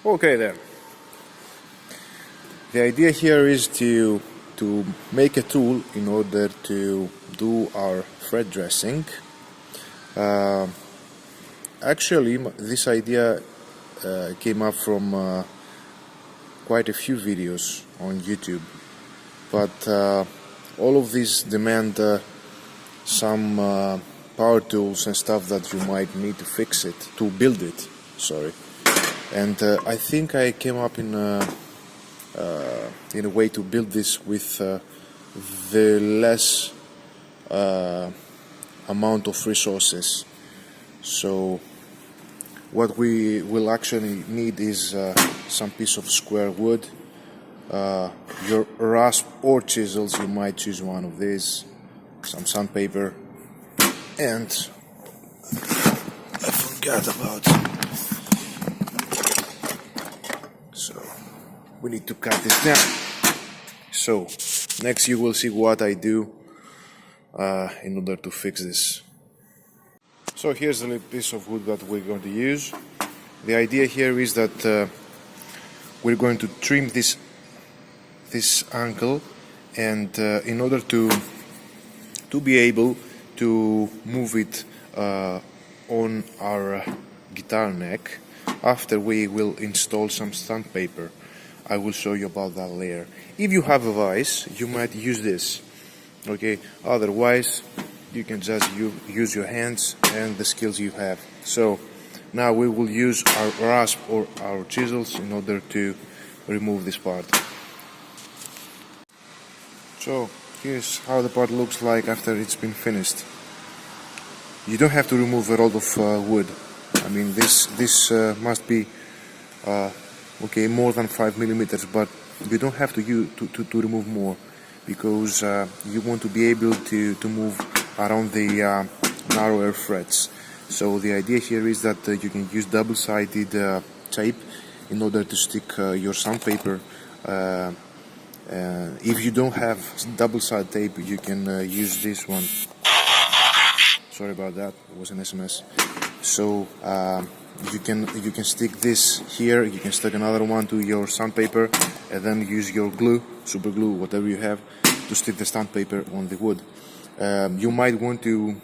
Okay then. The idea here is to make a tool in order to do our thread dressing. Actually, this idea came up from quite a few videos on YouTube, but all of these demand some power tools and stuff that you might need to fix it, to build it, sorry. And I think I came up in a way to build this with the less amount of resources. So what we will actually need is some piece of square wood, your rasp or chisels, you might choose one of these, some sandpaper, and I forgot about, so we need to cut this down. So next you will see what I do in order to fix this. So here's the piece of wood that we're going to use. The idea here is that we're going to trim this angle, and in order to be able to move it on our guitar neck, after we will install some sandpaper. I will show you about that later. If you have a vise, you might use this, okay? Otherwise, you can just use your hands and the skills you have. So now we will use our rasp or our chisels in order to remove this part. So here's how the part looks like after it's been finished. You don't have to remove a roll of wood. I mean, this must be okay, more than 5 millimeters, but you don't have to remove more, because you want to be able to move around the narrower frets. So the idea here is that you can use double-sided tape in order to stick your sandpaper. If you don't have double-sided tape, you can use this one. Sorry about that, it was an SMS. So you can stick this here, you can stick another one to your sandpaper, and then use your glue, super glue, whatever you have, to stick the sandpaper on the wood. You might want to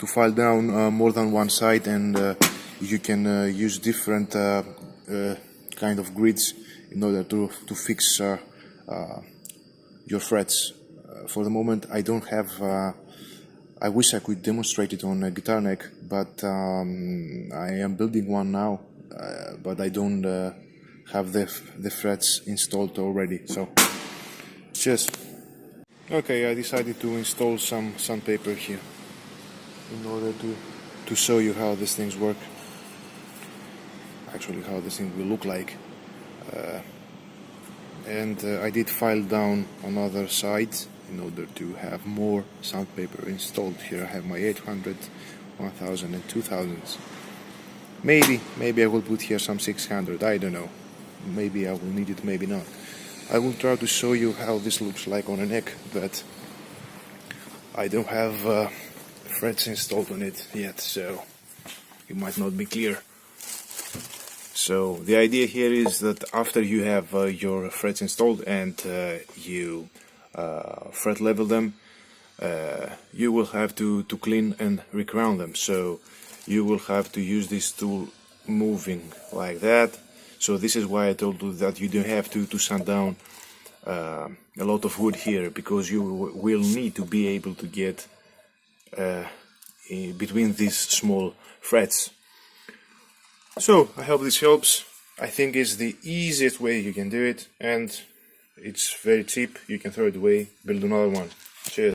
file down more than one side, and you can use different kind of grids in order to fix your frets. For the moment, I don't have. I wish I could demonstrate it on a guitar neck, but I am building one now, but I don't have the frets installed already. So, cheers. Okay, I decided to install some sandpaper here in order to show you how these things work. Actually, how this thing will look like. And I did file down on other sides in order to have more sandpaper installed. Here I have my 800, 1000 and 2000s. Maybe I will put here some 600, I don't know. Maybe I will need it, maybe not. I will try to show you how this looks like on a neck, but I don't have frets installed on it yet, so it might not be clear. So the idea here is that after you have your frets installed and you fret level them, you will have to clean and re-ground them. So you will have to use this tool moving like that. So this is why I told you that you don't have to sand down a lot of wood here, because you will need to be able to get in between these small frets. So I hope this helps. I think it's the easiest way you can do it, and it's very cheap. You can throw it away, build another one.